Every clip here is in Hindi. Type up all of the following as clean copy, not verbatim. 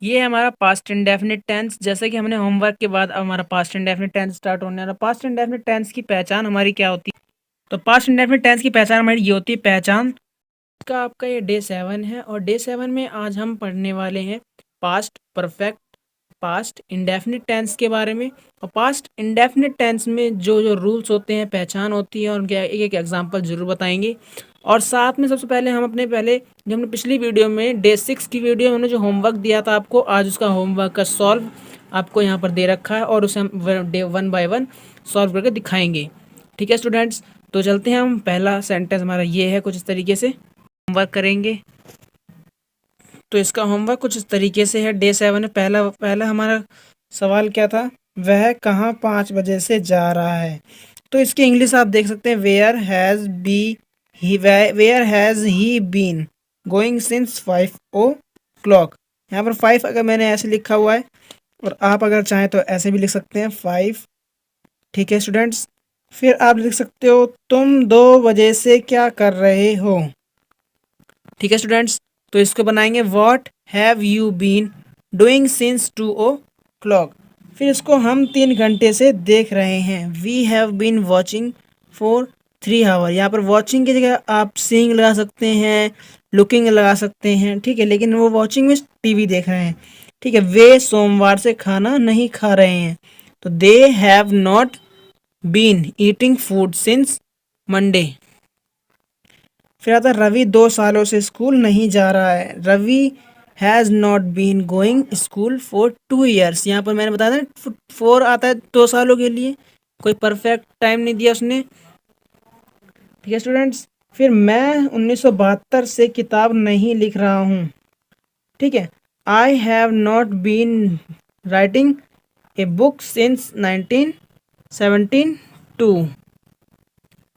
ये है हमारा पास्ट इंडेफिनिट टेंस। जैसे कि हमने होमवर्क के बाद अब हमारा पास्ट इंडेफिनिट टेंस स्टार्ट होने वाला। पास्ट इंडेफिनिट टेंस की पहचान हमारी क्या होती है? तो पास्ट इंडेफिनिट टेंस की पहचान हमारी ये होती है। पहचान का आपका ये डे 7 है और डे 7 में आज हम पढ़ने वाले हैं past perfect, past indefinite tense के बारे में। और पास्ट इंडेफिनिट टेंस में जो जो रूल्स होते हैं, पहचान होती है और उनके एक एक एग्जांपल जरूर बताएंगे। और साथ में सबसे पहले हम अपने पहले जो हमने पिछली वीडियो में डे 6 की वीडियो में हमने जो होमवर्क दिया था आपको, आज उसका होमवर्क का सॉल्व आपको यहाँ पर दे रखा है और उसे हम डे 1 बाय 1 सॉल्व करके दिखाएंगे। ठीक है स्टूडेंट्स, तो चलते हैं। हम पहला सेंटेंस हमारा ये है, कुछ इस तरीके से होमवर्क करेंगे। तो इसका होमवर्क कुछ इस तरीके से है। डे 7 में पहला पहला हमारा सवाल क्या था? वह कहाँ 5 बजे से जा रहा है। तो इसकी इंग्लिश आप देख सकते हैं, where has he been going since 5 o'clock। यहाँ पर 5 अगर मैंने ऐसे लिखा हुआ है और आप अगर चाहें तो ऐसे भी लिख सकते हैं 5। ठीक है स्टूडेंट्स, फिर आप लिख सकते हो तुम 2 बजे से क्या कर रहे हो। ठीक है स्टूडेंट्स, तो इसको बनाएंगे what have you been doing since 2 o'clock। फिर इसको हम 3 घंटे से देख रहे हैं। We have been watching for 3 hour. यहाँ पर वॉचिंग की जगह आप सीइंग लगा सकते हैं, लुकिंग लगा सकते हैं। ठीक है, लेकिन वो वॉचिंग में टीवी देख रहे हैं। ठीक है, वे सोमवार से खाना नहीं खा रहे हैं। तो they have not been eating food since Monday. फिर आता है रवि 2 सालों से स्कूल नहीं जा रहा है। Ravi has not been going school for 2 years। यहाँ पर मैंने बताया था 4 आता है 2 सालों के लिए, कोई परफेक्ट टाइम नहीं दिया उसने। ठीक है स्टूडेंट्स, फिर मैं 1972 से किताब नहीं लिख रहा हूँ। ठीक है, I have not been writing a book since 1972।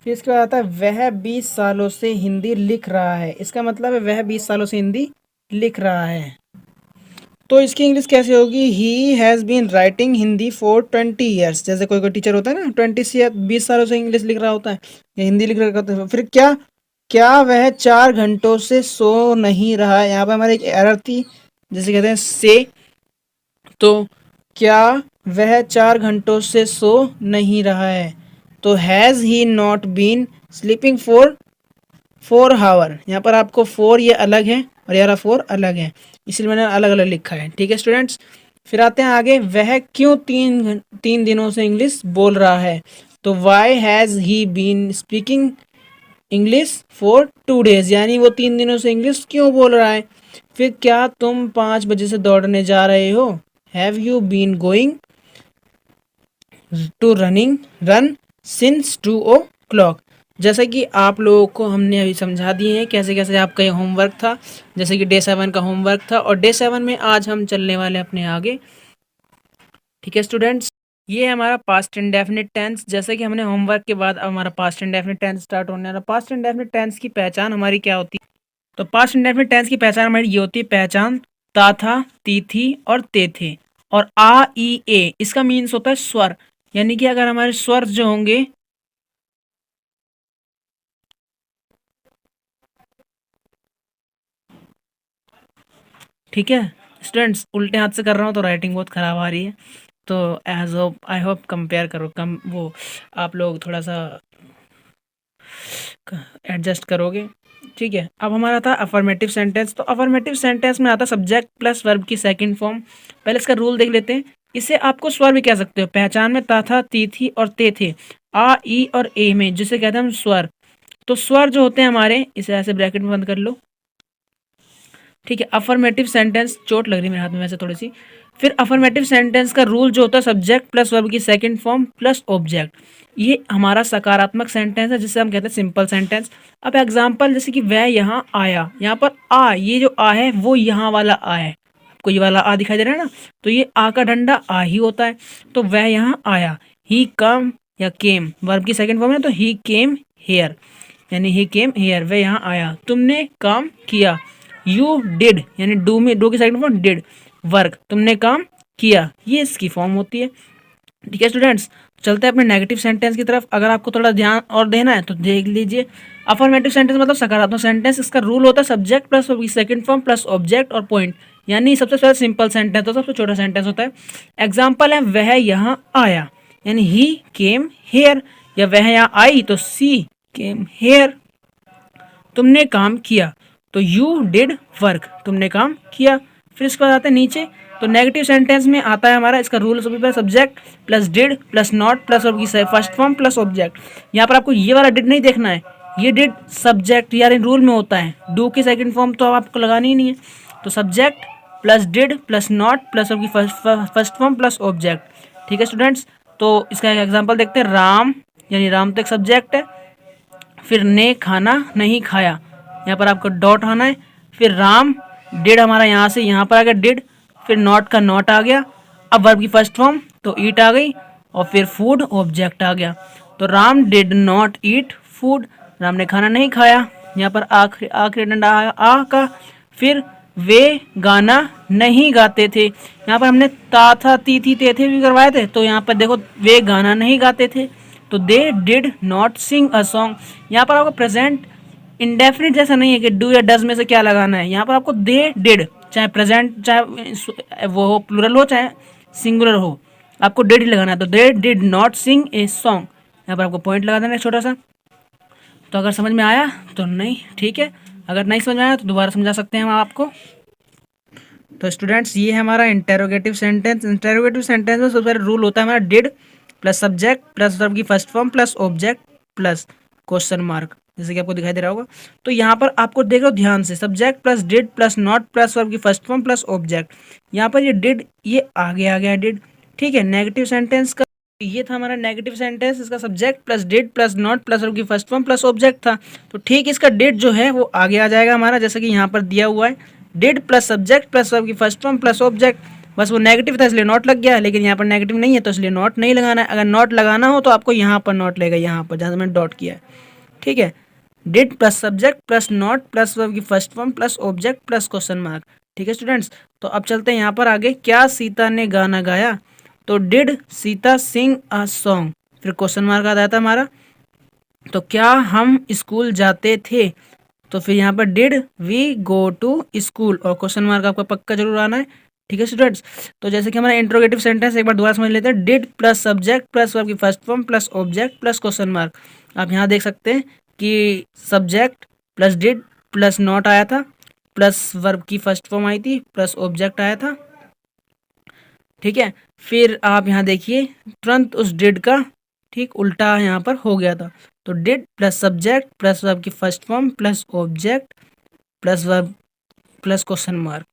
फिर इसके बाद आता है वह 20 सालों से हिंदी लिख रहा है। इसका मतलब है वह 20 सालों से हिंदी लिख रहा है। तो इसकी इंग्लिश कैसे होगी? He has been writing Hindi for 20 years। जैसे कोई कोई टीचर होता है ना, 20 सालों से इंग्लिश लिख रहा होता है या हिंदी लिख रहा होता है। फिर क्या क्या वह 4 घंटों से सो नहीं रहा है। यहाँ पर हमारी एक एरर थी, जैसे कहते हैं से। तो क्या वह 4 घंटों से सो नहीं रहा है। तो has he not been sleeping for 4 hour. यहाँ पर आपको 4 ये अलग है और यार 4 अलग है, इसलिए मैंने अलग अलग लिखा है। ठीक है स्टूडेंट्स, फिर आते हैं आगे। वह क्यों 3 दिनों से इंग्लिश बोल रहा है। तो why has he been speaking English for 2 days। यानी वो 3 दिनों से इंग्लिश क्यों बोल रहा है। फिर क्या तुम 5 बजे से दौड़ने जा रहे हो। Have you been going to run since 2 o'clock। जैसा कि आप लोगों को हमने अभी समझा दिए हैं कैसे कैसे आपका ये होमवर्क था, जैसे कि डे 7 का होमवर्क था। और डे 7 में आज हम चलने वाले अपने आगे। ठीक है स्टूडेंट्स, ये है हमारा पास्ट इंडेफिनिट टेंस। जैसे कि हमने होमवर्क के बाद अब हमारा पास्ट इंडेफिनिट टेंस स्टार्ट होने वाला। पास्ट इंडेफिनिट टेंस की पहचान हमारी क्या होती है? तो पास्ट इंडेफिनिट टेंस की पहचान हमारी ये होती है। पहचान ता था, ती थी और ते थे। और आ ई ए इसका मीन्स होता है स्वर। यानी कि अगर हमारे स्वर जो होंगे, ठीक है स्टूडेंट्स, उल्टे हाथ से कर रहा हूँ तो राइटिंग बहुत ख़राब आ रही है। तो as hope I hope compare करो, कम वो आप लोग थोड़ा सा एडजस्ट करोगे। ठीक है, अब हमारा था अफर्मेटिव सेंटेंस। तो अफर्मेटिव सेंटेंस में आता सब्जेक्ट प्लस वर्ब की सेकंड फॉर्म। पहले इसका रूल देख लेते हैं। इसे आपको स्वर भी कह सकते हो। पहचान में ता था, ती थी और ते थे। आ ई और ए में जिसे कहते हैं हम स्वर। तो स्वर जो होते हैं हमारे, इसे ऐसे ब्रैकेट में बंद कर लो। ठीक है, अफर्मेटिव सेंटेंस, चोट लग रही है मेरे हाथ में वैसे थोड़ी सी। फिर अफर्मेटिव सेंटेंस का रूल जो होता है सब्जेक्ट प्लस वर्ब की सेकंड फॉर्म प्लस ऑब्जेक्ट। ये हमारा सकारात्मक सेंटेंस है जिसे हम कहते हैं सिंपल सेंटेंस। अब एग्जांपल, जैसे कि वह यहाँ आया। यहाँ पर आ, ये जो आ है वो यहाँ वाला आ है। आपको ये वाला आ दिखाई दे रहा है ना, तो ये आ का डंडा आ ही होता है। तो वह यहाँ आया। ही कम या केम वर्ब की सेकंड फॉर्म है, तो ही केम हेयर, यानी ही केम हेयर, वह यहाँ आया। तुमने काम किया। यू डिड, यानी डू में डू की सेकंड फॉर्म डिड, वर्क, तुमने काम किया, ये इसकी फॉर्म होती है। ठीक है स्टूडेंट्स, चलते हैं अपने नेगेटिव सेंटेंस की तरफ। अगर आपको थोड़ा ध्यान और देना है तो देख लीजिए। अफर्मेटिव सेंटेंस मतलब सकारात्मक सेंटेंस। इसका रूल होता है subject plus second form plus object और पॉइंट। यानी सबसे पहले सिंपल सेंटेंस तो सबसे छोटा सेंटेंस होता है। एग्जाम्पल है वह यहाँ आया, यानी ही केम हेयर, या वह यहाँ आई तो सी केम हेयर। तुमने काम किया तो यू डिड वर्क, तुमने काम किया। फिर इसके बाद आते हैं नीचे, तो नेगेटिव सेंटेंस में आता है हमारा इसका रूल सभी पर, subject plus did plus not plus verb की फर्स्ट फॉर्म प्लस ऑब्जेक्ट। यहाँ पर आपको ये वाला डिड नहीं देखना है, ये डिड सब्जेक्ट यानी रूल में होता है, डू की सेकंड फॉर्म तो आपको लगानी ही नहीं है। तो subject plus did plus not plus verb की फर्स्ट फॉर्म प्लस ऑब्जेक्ट। ठीक है स्टूडेंट्स, तो इसका एक एग्जाम्पल देखते हैं। राम, यानी राम तो एक सब्जेक्ट है, फिर ने खाना नहीं खाया, यहाँ पर आपको डॉट आना है। फिर राम डिड हमारा यहाँ से यहाँ पर आ गया डिड, फिर नॉट का नॉट आ गया, अब वर्ब की फर्स्ट फॉर्म तो ईट आ गई, और फिर फूड ऑब्जेक्ट आ गया। तो Ram did not eat food, Ram ने खाना नहीं खाया। यहाँ पर आखिरी डंडा आ का। फिर वे गाना नहीं गाते थे, यहाँ पर हमने ता था ती थी ते थे भी करवाए थे, तो यहाँ पर देखो वे गाना नहीं गाते थे, तो they did not sing a song. यहाँ पर आपको प्रेजेंट इंडेफिनिट जैसा नहीं है कि डू या डज में से क्या लगाना है, यहाँ पर आपको दे डिड, चाहे प्रेजेंट चाहे वो हो प्लूरल हो चाहे सिंगुलर हो, आपको डिड लगाना है। तो they did not sing a song, यहाँ पर आपको पॉइंट लगा देना है छोटा सा। तो अगर समझ में आया तो नहीं, ठीक है, अगर नहीं समझ में आया तो दोबारा समझा सकते हैं हम आपको। तो स्टूडेंट्स ये है हमारा इंटेरोगेटिव सेंटेंस। इंटेरोगेटिव सेंटेंस में सबसे पहले रूल होता है हमारा did plus subject plus verb की first form plus object plus question mark, जैसे कि आपको दिखाई दे रहा होगा। तो यहाँ पर आपको देख लो ध्यान से, subject plus did plus not plus verb की फर्स्ट फॉर्म प्लस ऑब्जेक्ट। यहाँ पर ये डिड ये आगे आ गया डिड, ठीक है। नेगेटिव सेंटेंस का ये था हमारा नेगेटिव सेंटेंस, इसका subject plus did plus not plus verb की फर्स्ट फॉर्म प्लस ऑब्जेक्ट था। तो ठीक इसका डिड जो है वो आगे आ जाएगा हमारा, जैसे कि यहाँ पर दिया हुआ है did plus subject plus verb की फर्स्ट फॉर्म प्लस ऑब्जेक्ट। बस वो नेगेटिव था इसलिए नॉट लग गया, लेकिन यहाँ पर नेगेटिव नहीं है तो इसलिए नॉट नहीं लगाना है। अगर नॉट लगाना हो तो आपको यहाँ पर नॉट लगेगा, यहाँ पर जहाँ मैंने डॉट किया है, ठीक है। Did plus subject plus not plus verb की first form plus object plus question mark, ठीक है स्टूडेंट्स। तो अब चलते हैं यहाँ पर आगे, क्या सीता ने गाना गाया, तो did Sita sing a song, फिर क्वेश्चन मार्क आ जाता है हमारा। तो क्या हम स्कूल जाते थे, तो फिर यहाँ पर did we go to school, और क्वेश्चन मार्क आपका पक्का जरूर आना है, ठीक है स्टूडेंट्स। तो जैसे कि हमारा इंट्रोगेटिव सेंटेंस एक बार दोबारा समझ लेते हैं, did plus subject plus verb की first form plus object plus question mark. आप यहाँ देख सकते हैं कि subject plus did plus not आया था प्लस वर्ब की फर्स्ट फॉर्म आई थी प्लस ऑब्जेक्ट आया था, ठीक है। फिर आप यहाँ देखिए तुरंत उस डिड का ठीक उल्टा यहाँ पर हो गया था। तो did plus subject plus verb की first form plus object plus verb plus question mark.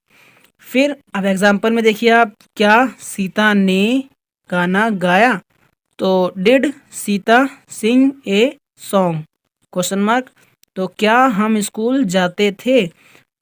फिर अब एग्जाम्पल में देखिए आप, क्या सीता ने गाना गाया, तो did Sita sing a song, question mark. तो क्या हम स्कूल जाते थे,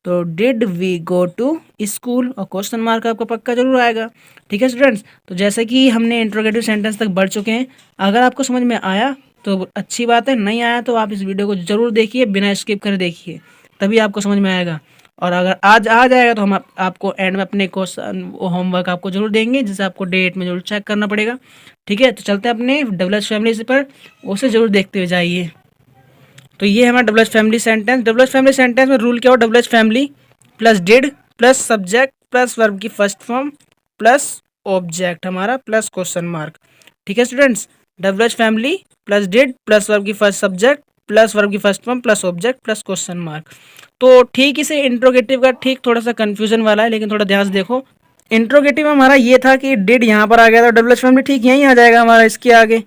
तो did we go to school, और क्वेश्चन मार्क आपका पक्का जरूर आएगा, ठीक है स्टूडेंट्स। तो जैसे कि हमने इंट्रोगेटिव सेंटेंस तक बढ़ चुके हैं, अगर आपको समझ में आया तो अच्छी बात है, नहीं आया तो आप इस वीडियो को जरूर देखिए, बिना स्किप कर देखिए, तभी आपको समझ में आएगा। और अगर आज आ जाएगा तो हम आपको एंड में अपने क्वेश्चन होमवर्क आपको जरूर देंगे, जिसे आपको डेट में जरूर चेक करना पड़ेगा, ठीक है। तो चलते हैं अपने डब्ल्यूएच फैमिली पर, उसे जरूर देखते हुए जाइए। तो ये हमारा WH family sentence. WH family sentence में रूल क्या हो, WH family plus did plus subject plus verb की फर्स्ट फॉर्म प्लस ऑब्जेक्ट हमारा प्लस क्वेश्चन मार्क, ठीक है students. WH family plus did plus verb की फर्स्ट सब्जेक्ट प्लस वर्ब की first form plus object plus question mark. तो ठीक इसे इंट्रोगेटिव का ठीक थोड़ा सा कंफ्यूजन वाला है, लेकिन थोड़ा ध्यान से देखो। इंट्रोगेटिव में हमारा ये था कि डिड यहाँ पर आ गया था, डब्ल्यूएच फैमिली ठीक यहीं आ जाएगा हमारा इसके आगे,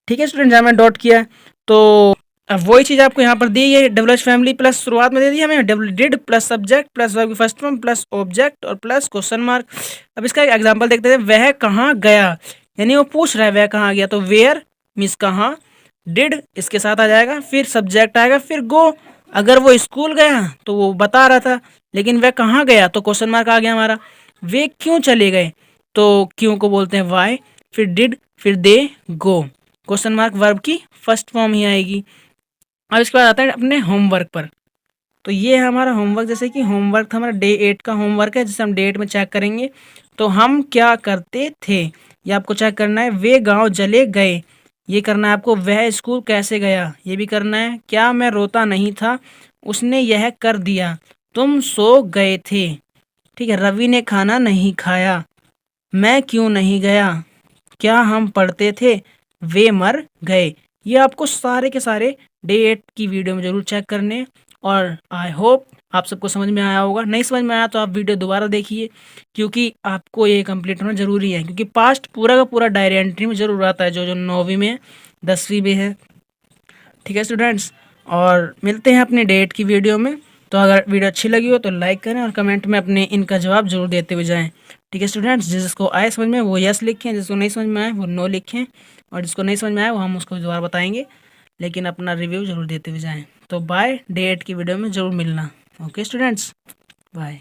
ठीक है स्टूडेंट, जहाँ मैं डॉट किया है। तो अब वही चीज़ आपको यहाँ पर दी है, डब्ल्यूएच फैमिली प्लस शुरुआत में दे दी हमें did plus subject plus verb की फर्स्ट फॉर्म प्लस ऑब्जेक्ट और प्लस क्वेश्चन मार्क। अब इसका एक एग्जांपल देखते हैं, वह कहाँ गया, यानी वो पूछ रहा है वह कहाँ गया, तो वेयर मीन्स कहाँ, डिड इसके साथ आ जाएगा, फिर सब्जेक्ट आएगा, फिर गो, अगर वो स्कूल गया तो वो बता रहा था, लेकिन वह कहाँ गया तो क्वेश्चन मार्क आ गया हमारा। वे क्यों चले गए, तो क्यों को बोलते हैं वाई, फिर डिड, फिर दे गो, क्वेश्चन मार्क वर्ब की फर्स्ट फॉर्म ही आएगी। अब इसके बाद आता है अपने होमवर्क पर। तो ये है हमारा होमवर्क, जैसे कि होमवर्क था हमारा डे 8 का होमवर्क है, जिसे हम डे 8 में चेक करेंगे। तो हम क्या करते थे, ये आपको चेक करना है। वे गांव चले गए, ये करना है आपको। वह स्कूल कैसे गया, ये भी करना है। क्या मैं रोता नहीं था, उसने यह कर दिया। तुम सो गए थे, ठीक है, रवि ने खाना नहीं खाया, मैं क्यों नहीं गया, क्या हम पढ़ते थे, वे मर गए। ये आपको सारे के सारे डेट की वीडियो में ज़रूर चेक करने हैं। और आई होप आप सबको समझ में आया होगा। नहीं समझ में आया तो आप वीडियो दोबारा देखिए, क्योंकि आपको ये कंप्लीट होना ज़रूरी है, क्योंकि पास्ट पूरा का पूरा डायरी एंट्री में ज़रूर आता है, जो जो 9वीं में है, 10वीं में है। ठीक है स्टूडेंट्स, और मिलते हैं अपने डेट की वीडियो में। तो अगर वीडियो अच्छी लगी हो तो लाइक करें और कमेंट में अपने इनका जवाब जरूर देते हुए जाएं। ठीक है स्टूडेंट्स, जिसको आए समझ में वो यस लिखें, जिसको नहीं समझ में आए वो नो लिखें, और जिसको नहीं समझ में आए वो हम उसको दोबारा बताएंगे, लेकिन अपना रिव्यू जरूर देते हुए जाएं। तो बाय, डेट की वीडियो में ज़रूर मिलना। Okay students, bye.